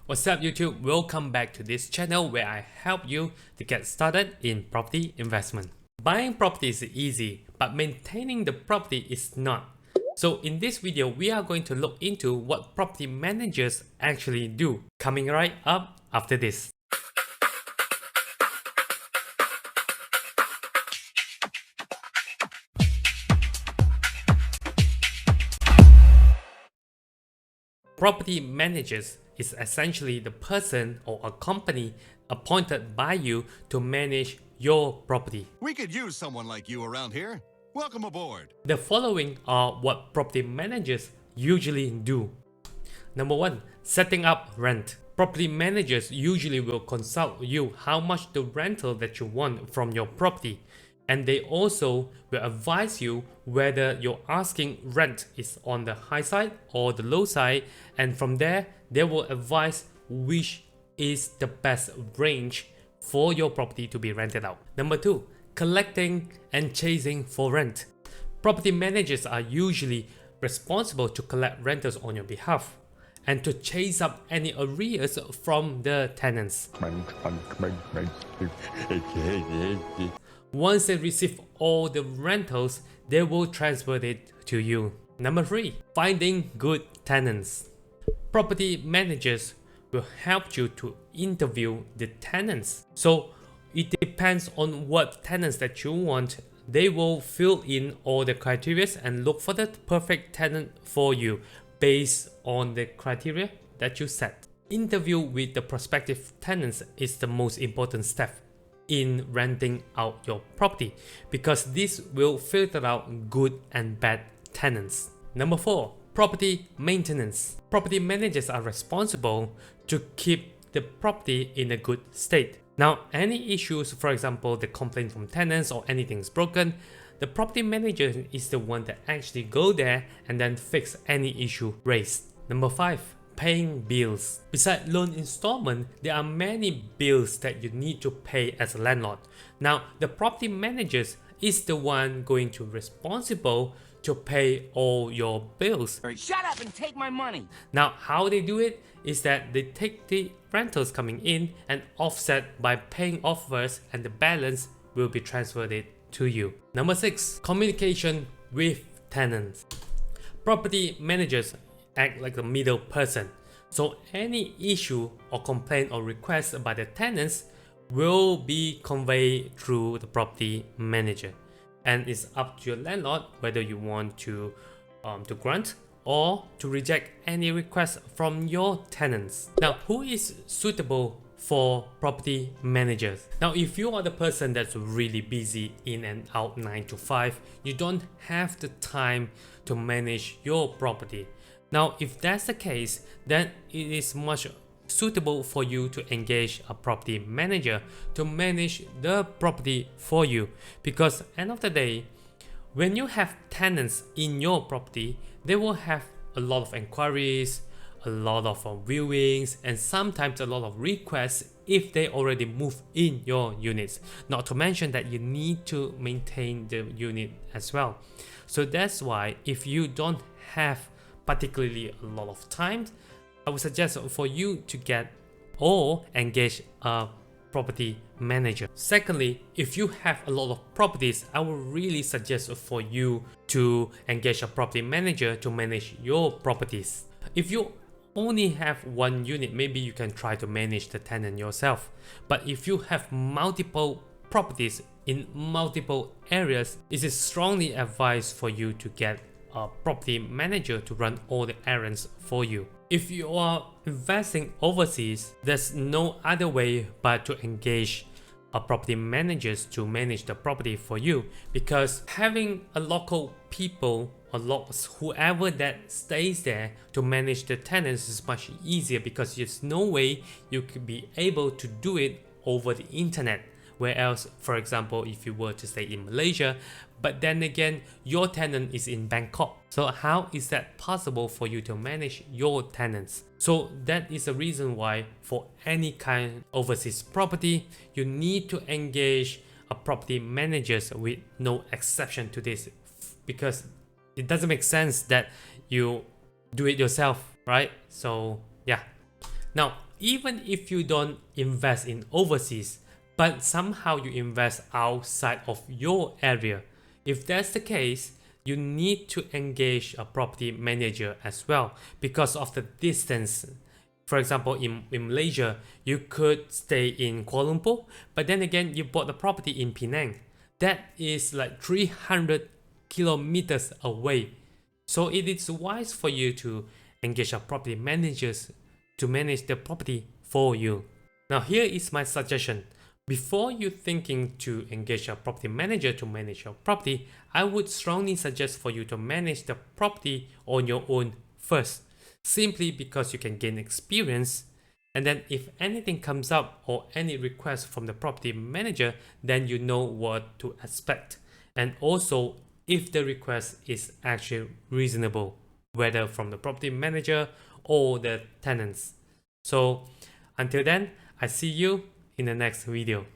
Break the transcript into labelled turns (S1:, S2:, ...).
S1: What's up YouTube? Welcome back to this channel where I help you to get started in property investment. Buying property is easy, but maintaining the property is not. So in this video, we are going to look into what property managers actually do. Coming right up after this. Property managers is essentially the person or a company appointed by you to manage your property.
S2: We could use someone like you around here. Welcome aboard.
S1: The following are what property managers usually do. Number 1. Setting up rent. Property managers usually will consult you how much the rental that you want from your property, and they also will advise you whether your asking rent is on the high side or the low side, and from there they will advise which is the best range for your property to be rented out. Number 2. Collecting and chasing for rent. Property managers are usually responsible to collect rentals on your behalf and to chase up any arrears from the tenants. Once they receive all the rentals, they will transfer it to you. Number 3. Finding good tenants. Property managers will help you to interview the tenants. So it depends on what tenants that you want. They will fill in all the criteria and look for the perfect tenant for you based on the criteria that you set. Interview with the prospective tenants is the most important step in renting out your property, because this will filter out good and bad tenants. Number 4. Property maintenance. Property managers are responsible to keep the property in a good state. Now, any issues, for example, the complaint from tenants or anything's broken, the property manager is the one that actually go there and then fix any issue raised. Number 5. Paying bills. Besides loan installment, there are many bills that you need to pay as a landlord. Now, the property managers is the one going to responsible to pay all your bills.
S3: Shut up and take my money.
S1: Now, how they do it is that they take the rentals coming in and offset by paying off first, and the balance will be transferred it to you. Number 6. Communication with tenants. Property managers act like the middle person. So any issue or complaint or request by the tenants will be conveyed through the property manager, and it's up to your landlord whether you want to grant or to reject any request from your tenants. Now, who is suitable for property managers? Now, if you are the person that's really busy in and out 9 to 5, you don't have the time to manage your property. Now, if that's the case, then it is much suitable for you to engage a property manager to manage the property for you, because end of the day, when you have tenants in your property, they will have a lot of inquiries, a lot of viewings, and sometimes a lot of requests if they already move in your units. Not to mention that you need to maintain the unit as well. So that's why if you don't have particularly a lot of time, I would suggest for you to get or engage a property manager. Secondly, if you have a lot of properties, I would really suggest for you to engage a property manager to manage your properties. If you only have one unit, maybe you can try to manage the tenant yourself. But if you have multiple properties in multiple areas, it is strongly advised for you to get a property manager to run all the errands for you. If you are investing overseas, there's no other way but to engage a property managers to manage the property for you, because having a local people or whoever that stays there to manage the tenants is much easier, because there's no way you could be able to do it over the internet. Whereas, for example, if you were to stay in Malaysia, but then again, your tenant is in Bangkok. So how is that possible for you to manage your tenants? So that is the reason why for any kind of overseas property, you need to engage a property managers with no exception to this, because it doesn't make sense that you do it yourself, right? So yeah. Now, even if you don't invest in overseas, but somehow you invest outside of your area, if that's the case, you need to engage a property manager as well because of the distance. For example, in Malaysia, you could stay in Kuala Lumpur, but then again, you bought the property in Penang. That is like 300 kilometers away. So it is wise for you to engage a property managers to manage the property for you. Now here is my suggestion. Before you thinking to engage a property manager to manage your property, I would strongly suggest for you to manage the property on your own first, simply because you can gain experience, and then if anything comes up or any request from the property manager, then you know what to expect, and also if the request is actually reasonable, whether from the property manager or the tenants. So until then, I see you in the next video.